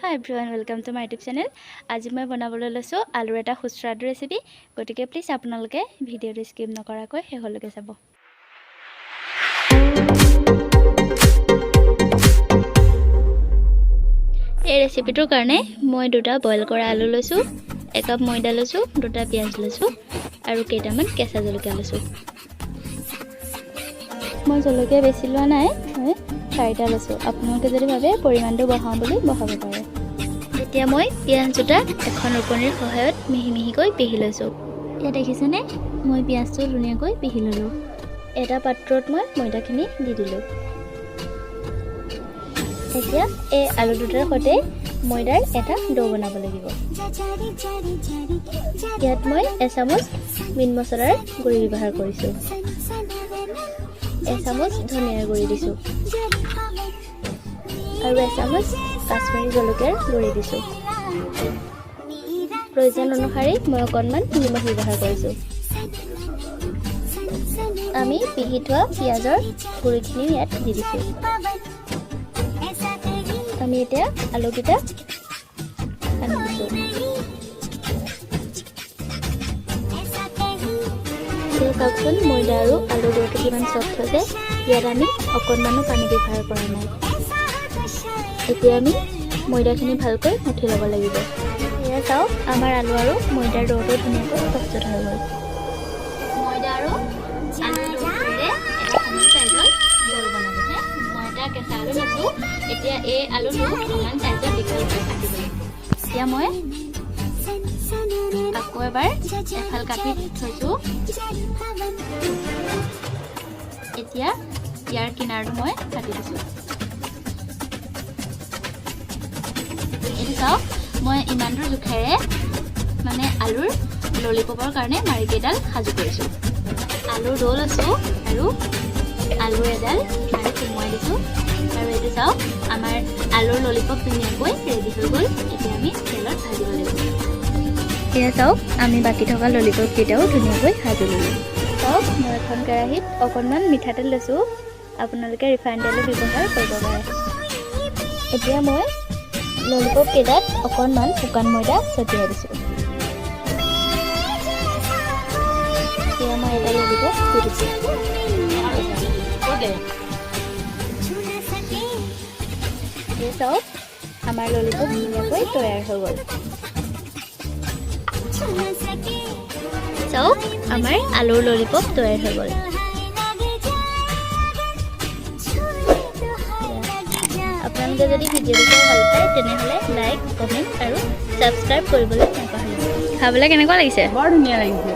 Hi everyone, welcome to my YouTube channel. আজি মই বনাবলৈ লৈছো আলুৰ এটা সুস্বাদু ৰেচিপি। গতিকে প্লিজ আপোনালোকে ভিডিওটো স্কিপ নকৰাকৈ শেষলৈকে চাব। এই ৰেচিপিটোৰ কাৰণে মই দুটা বইল কৰা আলু লৈছো, এক কাপ ময়দা লৈছো, দুটা পিয়াজ লৈছো আৰু কেইটামান কেঁচা জলকীয়া লৈছো। মই জলকীয়া বেছি লোৱা নাই, মই 4টা লৈছো। আপোনালোকে যদি ভাবে পৰিমাণটো বঢ়াও বুলি বঢ়াব পাৰে। এতিয়া মই পিয়াজ দুটা এখন ৰুকনিৰ সহায়ত মিহি মিহিকৈ পিহি লৈছো। এতিয়া দেখিছেনে মই পিয়াজটো ধুনীয়াকৈ পিহি ললো। এটা পাত্ৰত মই ময়দাখিনি দি দিলো। এতিয়া এই আলু দুটাৰ সৈতে ময়দাৰ এটা ডো বনাব লাগিব। ইয়াত মই এচামুচ মিট মছলাৰ গুড়ি ব্যৱহাৰ কৰিছো। এচামুচ ধনিয়াৰ গুড়ি দিছো আৰু এচামুচ কাশ্মীৰী জলকীয়াৰ গুড়ি দিছো। প্ৰয়োজন অনুসাৰে মই অকণমান নিমখ ব্যৱহাৰ কৰিছো। আমি পিহি থোৱা পিঁয়াজৰ গুড়িখিনি ইয়াত দি দিছো। আমি এতিয়া আলুকেইটা সানি দিছো। চাওকচোন ময়দা আৰু আলু ডোটো কিমান চফ্ট হৈছে। ইয়াত আমি অকণমানো পানী ব্যৱহাৰ কৰা নাই। এতিয়া আমি ময়দাখিনি ভালকৈ মুঠি ল'ব লাগিব। এয়া চাওক আমাৰ আলু আৰু ময়দাৰ ডোটো ধুনীয়াকৈ প্ৰস্তুত হৈ গ'ল। ময়দা আৰু আলু ডোৰে এটা সমান চাইজৰ বল বনাবলৈ মই এটা কেঁচা আলু লৈছোঁ। এতিয়া এই আলুটো সমান চাইজৰ দীঘলকৈ কাটিব লাগিব। এতিয়া মই আকৌ এবাৰ এফাল কাটি থৈছোঁ। এতিয়া ইয়াৰ কিনাৰটো মই কাটি দিছোঁ। এইটো চাওক মই ইমানটোৰ জোখেৰে মানে আলুৰ ললিপপৰ কাৰণে মাৰিকেইডাল সাজু কৰিছোঁ। আলুৰ ডো লৈছোঁ আৰু আলু এডাল মানে সোমোৱাই দিছোঁ। আৰু এইটো চাওক আমাৰ আলুৰ ললিপপ ধুনীয়াকৈ ৰেডি হৈ গ'ল। এতিয়া আমি তেলত ভাজিব লাগিব। এয়া চাওক আমি বাকী থকা ললিপপ কেইটাও ধুনীয়াকৈ ভাজি ল'লোঁ। চাওক মই এখন কেৰাহীত অকণমান মিঠাতেল লৈছোঁ। আপোনালোকে ৰিফাইন তেলো ব্যৱহাৰ কৰিব পাৰে। এতিয়া মই ললিপপ কেইটাত অকণমান শুকান ময়দা ছটিয়াই দিছোঁ। এতিয়া মই এটা ললিপপ দি দিছোঁ। এই চাওক আমাৰ ললিপপ ধুনীয়াকৈ তৈয়াৰ হৈ গ'ল। চাওক আমাৰ আলুৰ ললিপপ তৈয়াৰ হৈ গ'ল। আপোনালোকে যদি ভিডিঅ'টো চাই ভাল পায় তেনেহ'লে লাইক, কমেণ্ট আৰু ছাবস্ক্ৰাইব কৰিবলৈ নাপাহৰিব। খাবলৈ কেনেকুৱা লাগিছে? বৰ ধুনীয়া লাগিছে।